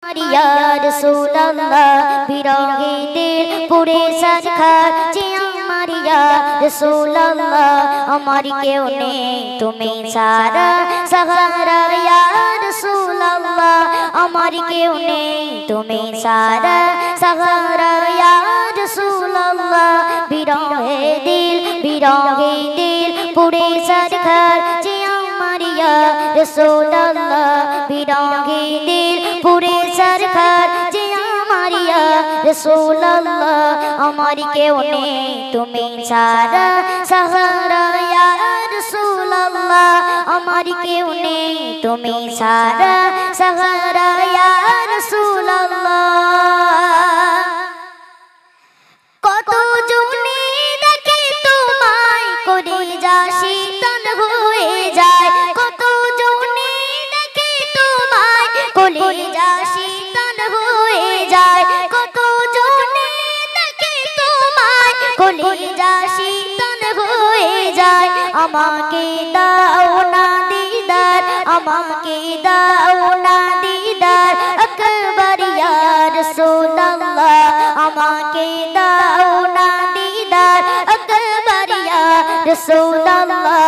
या रसूल अल्लाह बिरहे दिल पूरे सरकार जे हमारी या रसूल अल्लाह हमारी क्यों नहीं तुम्हें सारा सहारा या रसूल अल्लाह हमारी क्यों नहीं तुम्हें सारा सहारा या रसूल अल्लाह बिरहे दिल पूरे सरकार जे हमारी या रसूल अल्लाह बिरहे दिल पूरे सरकार जे हमारी या रसूल अल्लाह हमारी क्यों नहीं तुम्हें सारा सहारा या रसूल अल्लाह हमारी क्यों नहीं तुम्हें सारा सहारा या रसूल अल्लाह কত জনে দেখে তোমায় করে যা শীতল হয়ে যায় কত জনে দেখে তোমায় করে যা শীতল হয়ে যায় কত জনে দেখে তোমায় করে যা শীতল হয়ে যায় আমাকে দাও না দিদার আমাকে দাও না দিদার আকবার ইয়া রাসূলুল্লাহ আমাকে দাও না দিদার আকবার ইয়া রাসূলুল্লাহ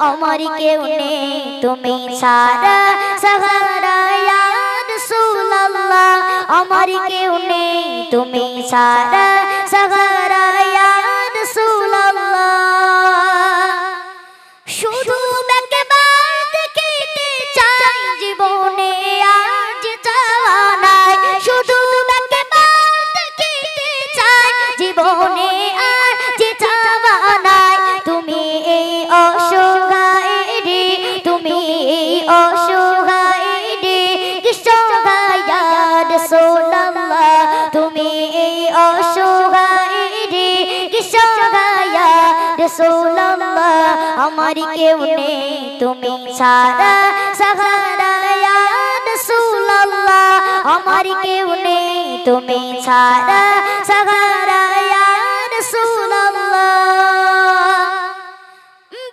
আমার কেউ নেই তুমি সারা সহারা ইয়া রাসূলুল্লাহ আমার কেউ নেই তুমি সারা সহারা ইয়া রাসূলুল্লাহ শুধু একবার দেখিতে চাই জীবনে আজ চাওয়া নাই শুধু একবার দেখিতে চাই জীবনে আজ চাওয়া নাই তুমি এই অসহায় রে তুমি এই অসহায় রে কিসহায় ইয়া রাসূলুল্লাহ তুমি এই অসহায় রে কিসহায় ইয়া রাসূলুল্লাহ আমার কেউ নেই তুমি সারা সহারা ইয়া রাসূলুল্লাহ আমার কেউ নেই তুমি সারা সহারা ইয়া রাসূলুল্লাহ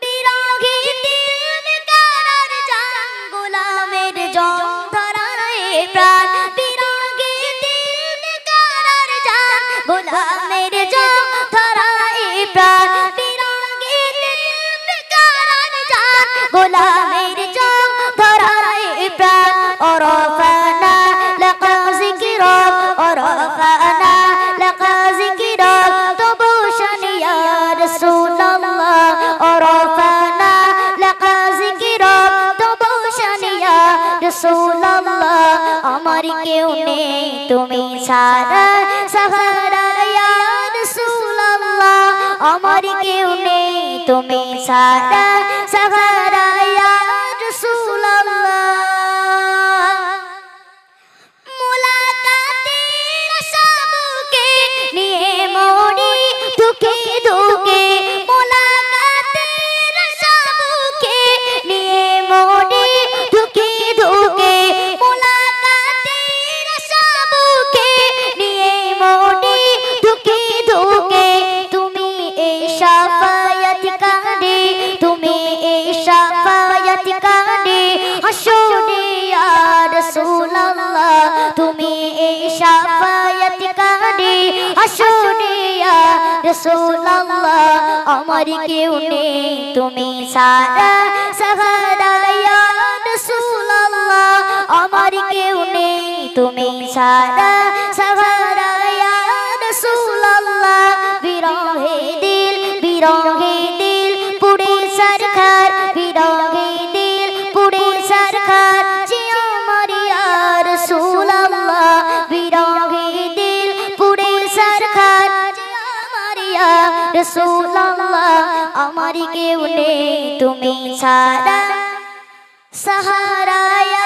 বিরহে দিল কারার জান গোলামের জং ধরায় প্রাণ বিরহে দিল কারার জান গোলামের জং ধরায় প্রাণ গোলামের জং ধরায় প্রাণ ওরফানা লাকা যিকরাক ওরফানা লাকা যিকরাক তবু শানিয়া রাসূলুল্লাহ ওরফানা লাকা যিকরাক তবু শানিয়া রাসূলুল্লাহ আমার কেউ নেই তুমি সারা সহারা ইয়া রাসূলুল্লাহ আমার কেউ নেই তুমি সারা সহারা ইয়া রাসূলুল্লাহ মুলাকাতের আশাবুকে নিয়ে মরি দুঃখে দুঃখে মুলাকাতের আশাবুকে নিয়ে মরি দুঃখে দুঃখে মুলাকাতের আশাবুকে নিয়ে মরি দুঃখে দুঃখে তুমি এই শাফায়াত কাঁদে তুমি এই শাফায়াত কাঁদে হাসরে ইয়া রাসূলুল্লাহ তুমি এই শাফায়াত কাঁদে হাসরে ইয়া রাসূলুল্লাহ আমার কেউ নেই তুমি সারা সহারা ইয়া রাসূলুল্লাহ আমার কেউ নেই তুমি সারা সহারা ইয়া রাসূলুল্লাহ বিরহে দিল পুরে সরকার বিরহে দিল পুরে সরকার যে আমার ইয়া রাসূলুল্লাহ বিরহে দিল পুরে সরকার যে আমার ইয়া রাসূলুল্লাহ আমার কেউ নেই তুমি সারা সহারা ইয়া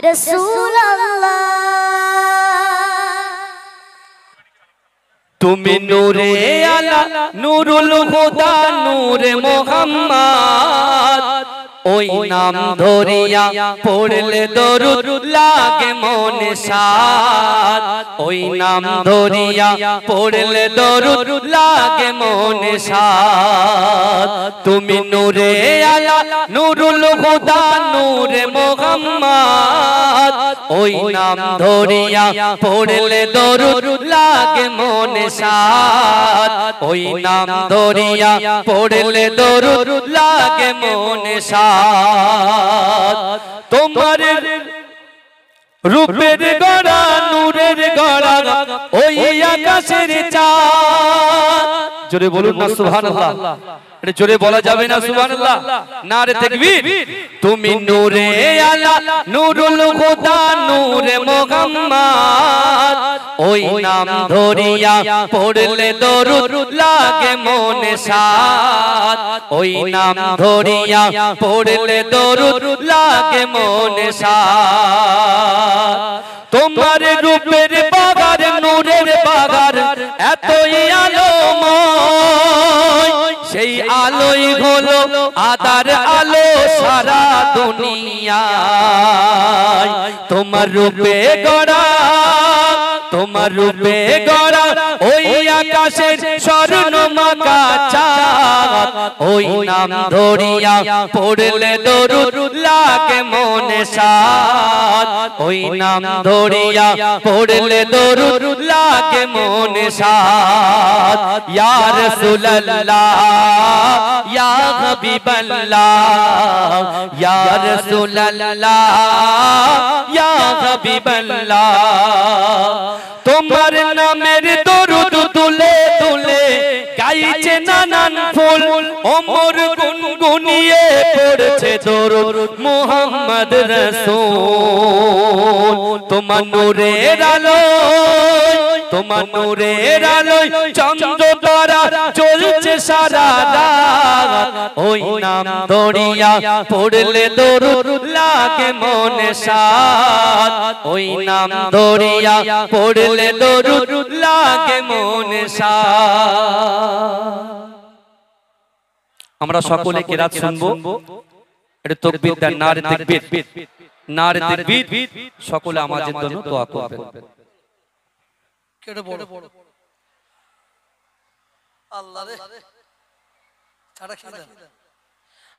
রাসূলুল্লাহ তুমি নূরে আলা নূরুল হুদা নূরে মুহাম্মদ ওই নাম ধরিয়া পড়লে দরুদ লাগে মনে সাদ ওই নাম ধরিয়া পড়লে দরুদ লাগে মনে সাদ তুমি নূরে আলা নূরুল হুদা নূরে মুহাম্মদ ওই নাম ধরিয়া পড়লে দরুদ লাগে মনে সাদ ওই নাম ধরিয়া পড়লে দরুদ লাগে মনে সাদ তোমার রূপের গড়া নূরের গড়া ওই আকাশের চাঁদ জোরে বলুন না সুবহানাল্লাহ এটা জোরে বলা যাবে না সুবহানাল্লাহ নারে তাকবীর তুমি নূরে আলা নূরুল হুদা নূরে মুহাম্মদ ওই নাম ধরিয়া পড়লে দরুদ লাগে মনে সাদ ওই নাম ধরিয়া পড়লে দরুদ লাগে মনে সাদ তোমার রূপের বাগার নূরের বাগার এতই আলোময় সেই আলোই হলো আদার আলো সারা দুনিয়ায় তোমার রূপে গড়া তোমার রূপে গড়া ওই আকাশের স্বর্ণমাকা চাঁদ ওই নাম ধরিয়া পড়লে দরুদ লাগে মনে সাদ ওই নাম ধরিয়া পড়লে দরুদ লাগে মনে সাদ ইয়া রাসূলুল্লাহ ইয়া হাবিবাল্লাহ ইয়া রাসূলুল্লাহ ইয়া হাবিবাল্লাহ তোমার নামের দরুদ তুলে তুলে গাইছে নানান ফুল ওমর গুনগুনিয়ে পড়ছে দরুদ মুহাম্মদ রাসূল তোমার নূরের আলোয় তোমার নূরের আলোয় চন্দ্র তারা জ্বলছে সারা রাত ওই নাম ধরিয়া পড়লে দরুদ লাগে মনে সাদ ওই নাম ধরিয়া পড়লে দরুদ লাগে মনে সাদ আমরা সকলে কিরাত শুনবো এটা তাকবীর দেন নারে তাকবীর নারে তাকবীর সকলে আমাদের জন্য দোয়া করবেন কেডে বড় আল্লাহ রে ছাড়া খেলা